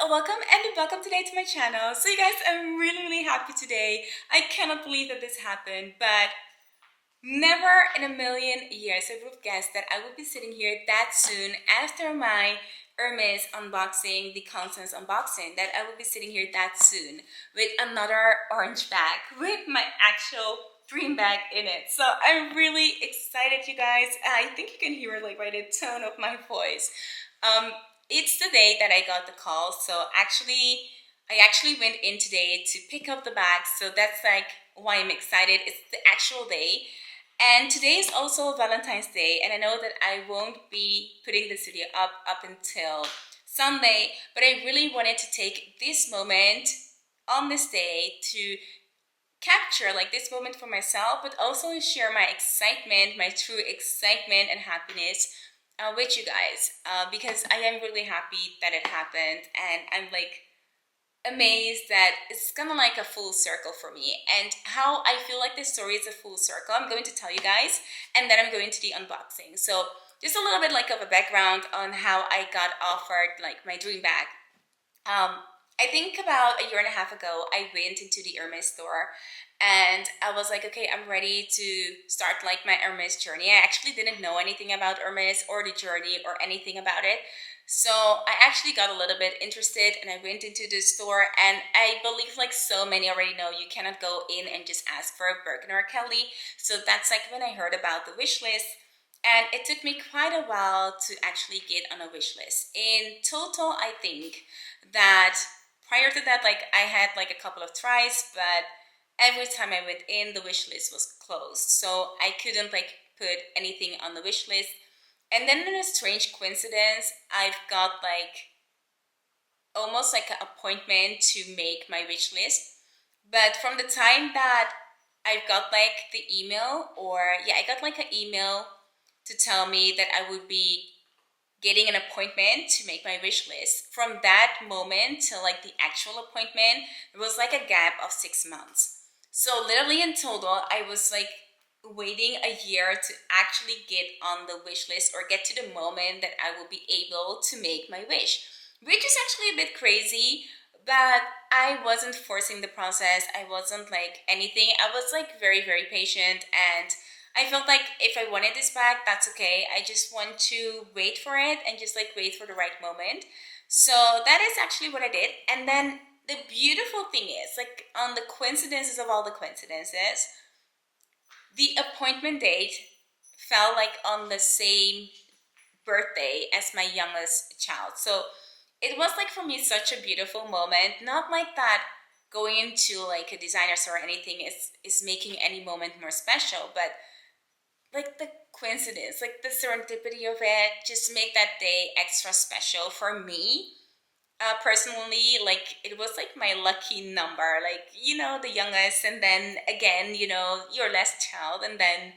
welcome and welcome today to my channel. So you guys, I'm really happy today. I cannot believe that this happened, but never in a million years I would have guessed that I would be sitting here that soon after my Hermes unboxing, the Constance unboxing, that I would be sitting here that soon with another orange bag with my actual dream bag in it. So I'm really excited, you guys. I think you can hear like by the tone of my voice. Um, it's the day that I got the call. So I actually went in today to pick up the bag. So that's like why I'm excited. It's the actual day. And today is also Valentine's Day, and I know that I won't be putting this video up until Sunday, but I really wanted to take this moment on this day to capture like this moment for myself, but also share my excitement, my true excitement and happiness with you guys, because I am really happy that it happened, and I'm like amazed that it's kind of like a full circle for me, and how I feel like this story is a full circle I'm going to tell you guys, and then I'm going to the unboxing. So just a little bit like of a background on how I got offered like my dream bag. I think about a year and a half ago, I went into the Hermes store and I was like, okay, I'm ready to start like my Hermes journey. I actually didn't know anything about Hermes or the journey or anything about it. So I actually got a little bit interested and I went into the store, and I believe like so many already know, you cannot go in and just ask for a Birkin or a Kelly. So that's like when I heard about the wish list, and it took me quite a while to actually get on a wish list. In total, I think that prior to that, like I had like a couple of tries, but every time I went in, the wish list was closed. So I couldn't like put anything on the wish list. And then in a strange coincidence, I've got like almost like an appointment to make my wish list. But from the time that I've got like the email, or yeah, I got like an email to tell me that I would be getting an appointment to make my wish list. From that moment till like the actual appointment, there was like a gap of 6 months. So literally in total, I was like waiting a year to actually get on the wish list or get to the moment that I will be able to make my wish, which is actually a bit crazy. But I wasn't forcing the process. I wasn't like anything. I was like very patient, and I felt like if I wanted this back, that's okay. I just want to wait for it and just like wait for the right moment. So that is actually what I did. And then the beautiful thing is, like, on the coincidences of all the coincidences, the appointment date fell like on the same birthday as my youngest child. So it was like for me such a beautiful moment. Not like that going into like a designer store or anything is making any moment more special, but like the coincidence, like the serendipity of it, just make that day extra special for me. Personally, like it was like my lucky number, like the youngest, and then again, your last child, and then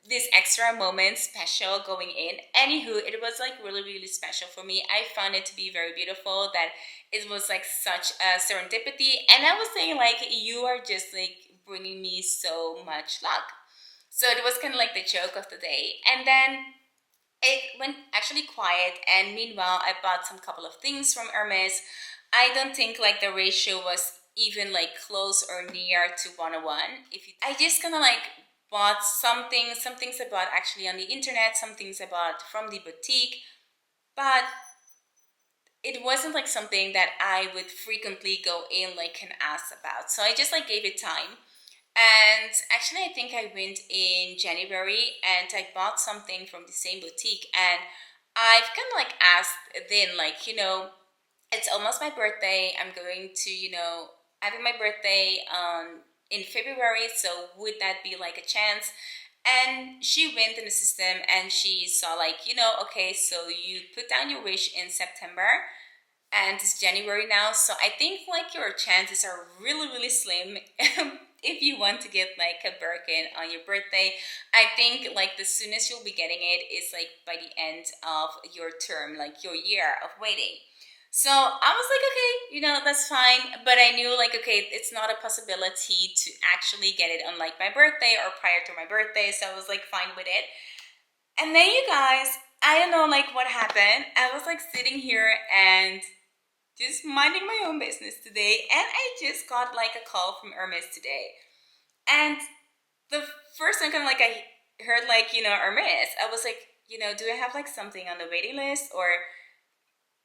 this extra moment special going in. Anywho, it was like really special for me. I found it to be very beautiful that it was like such a serendipity, and I was saying like, you are just like bringing me so much luck. So it was kind of like the joke of the day. And then it went actually quiet. And meanwhile, I bought some couple of things from Hermes. I don't think like the ratio was even like close or near to 1:1. I just kind of like bought some things I bought actually on the internet, some things I bought from the boutique, but it wasn't like something that I would frequently go in like and ask about. So I just like gave it time. And actually, I think I went in January and I bought something from the same boutique. And I've kind of like asked then, like, it's almost my birthday. I'm going to, having my birthday in February. So would that be like a chance? And she went in the system and she saw like, okay, so you put down your wish in September and it's January now. So I think like your chances are really slim if you want to get like a Birkin on your birthday. I think like the soonest you'll be getting it is like by the end of your term, like your year of waiting. So I was like, okay, that's fine. But I knew like, okay, it's not a possibility to actually get it on like my birthday or prior to my birthday. So I was like fine with it. And then you guys, I don't know like what happened. I was like sitting here and just minding my own business today, and I just got like a call from Hermes today. And the first time kind of like I heard like, Hermes, I was like, do I have like something on the waiting list, or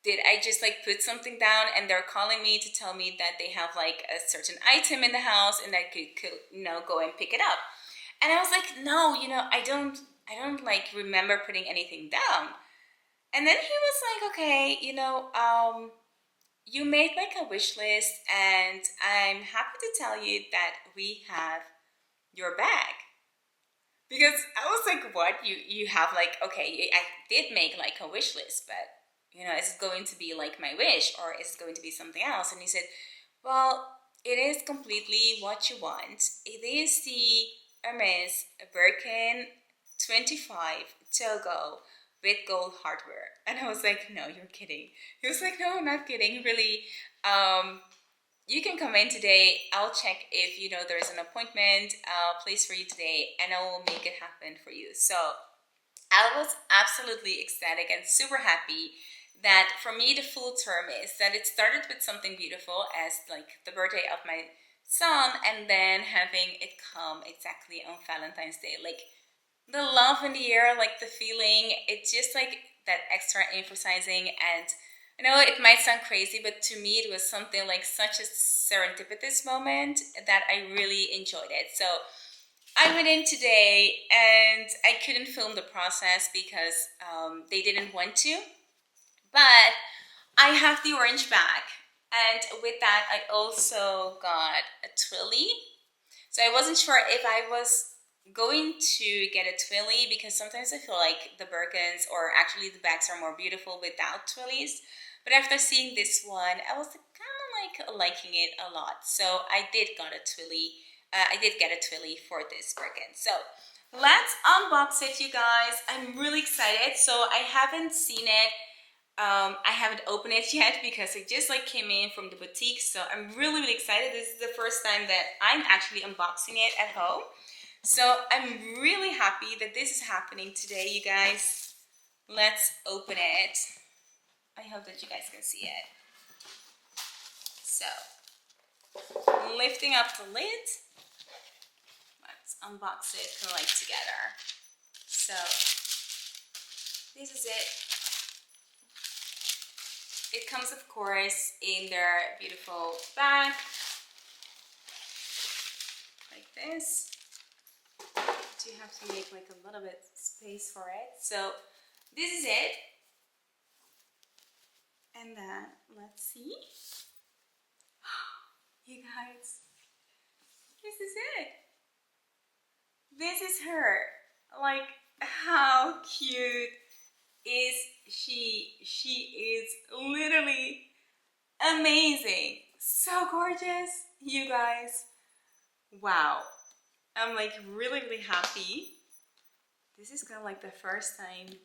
did I just like put something down and they're calling me to tell me that they have like a certain item in the house and I could go and pick it up. And I was like, no, I don't like remember putting anything down. And then he was like, okay, you made like a wish list, and I'm happy to tell you that we have your bag. Because I was like, what? You have like, okay, I did make like a wish list, but is it going to be like my wish, or is it going to be something else? And he said, well, it is completely what you want. It is the Hermes Birkin 25 Togo with gold hardware. And I was like, no, you're kidding. He was like, no, I'm not kidding. Really, you can come in today. I'll check if there is an appointment place for you today, and I will make it happen for you. So I was absolutely ecstatic and super happy that for me the full term is that it started with something beautiful as like the birthday of my son, and then having it come exactly on Valentine's Day. Like the love in the air, like the feeling, it's just like that extra emphasizing. And I know it might sound crazy, but to me it was something like such a serendipitous moment that I really enjoyed it. So I went in today and I couldn't film the process because they didn't want to, but I have the orange bag, and with that I also got a twilly. So I wasn't sure if I was going to get a twilly, because sometimes I feel like the Birkins, or actually the bags, are more beautiful without twillies. But after seeing this one, I was kind of like liking it a lot. So I did get a twilly. I did get a twilly for this Birkin. So let's unbox it, you guys. I'm really excited. So I haven't seen it. I haven't opened it yet because I just like came in from the boutique. So I'm really, really excited. This is the first time that I'm actually unboxing it at home. So I'm really happy that this is happening today, you guys. Let's open it. I hope that you guys can see it. So, lifting up the lid. Let's unbox it kind of like together. So, this is it. It comes, of course, in their beautiful bag. Like this. You have to make like a little bit space for it. So this is it. And then let's see. You guys, this is it. This is her. Like, how cute is she? She is literally amazing. So gorgeous, you guys. Wow. I'm like really, really happy. This is kind of like the first time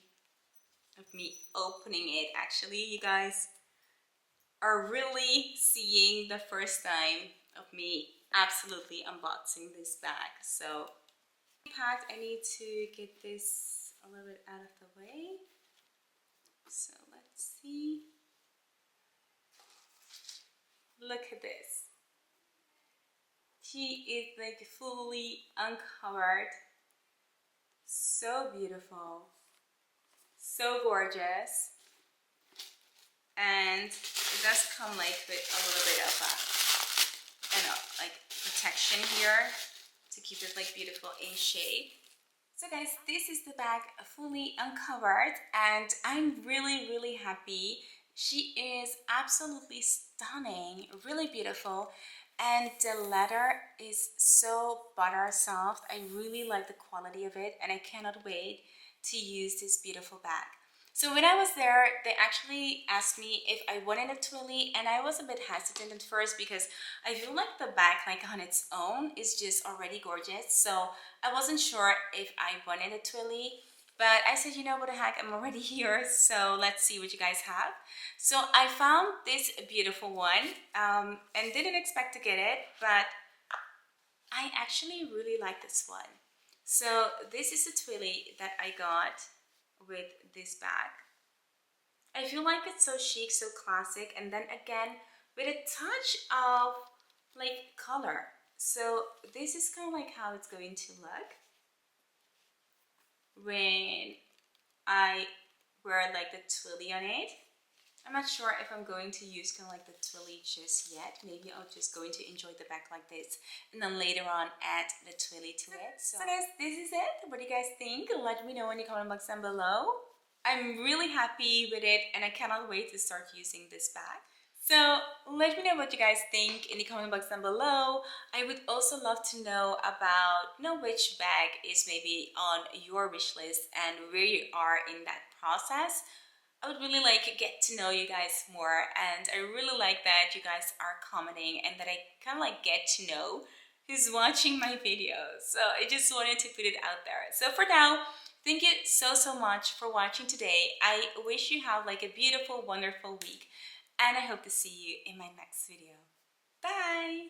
of me opening it. Actually, you guys are really seeing the first time of me absolutely unboxing this bag. So, packed. I need to get this a little bit out of the way. So let's see. Look at this. She is like fully uncovered. So beautiful. So gorgeous. And it does come like with a little bit of like protection here to keep it like beautiful in shape. So guys, this is the bag fully uncovered, and I'm really, really happy. She is absolutely stunning, really beautiful. And the leather is so butter soft. I really like the quality of it, and I cannot wait to use this beautiful bag. So when I was there, they actually asked me if I wanted a twilly, and I was a bit hesitant at first because I feel like the bag, like on its own, is just already gorgeous. So I wasn't sure if I wanted a twilly. But I said, what the heck, I'm already here, so let's see what you guys have. So I found this beautiful one, and didn't expect to get it, but I actually really like this one. So this is a twilly that I got with this bag. I feel like it's so chic, so classic, and then again with a touch of like color. So this is kind of like how it's going to look when I wear like the twilly on it. I'm not sure if I'm going to use kind of like the twilly just yet. Maybe I'm just going to enjoy the back like this and then later on add the twilly to it. So guys, this is it. What do you guys think? Let me know in the comment box down below. I'm really happy with it and I cannot wait to start using this bag. So let me know what you guys think in the comment box down below. I would also love to know about which bag is maybe on your wish list and where you are in that process. I would really like to get to know you guys more, and I really like that you guys are commenting and that I kind of like get to know who's watching my videos. So I just wanted to put it out there. So for now, thank you so much for watching today. I wish you have like a beautiful, wonderful week, and I hope to see you in my next video. Bye!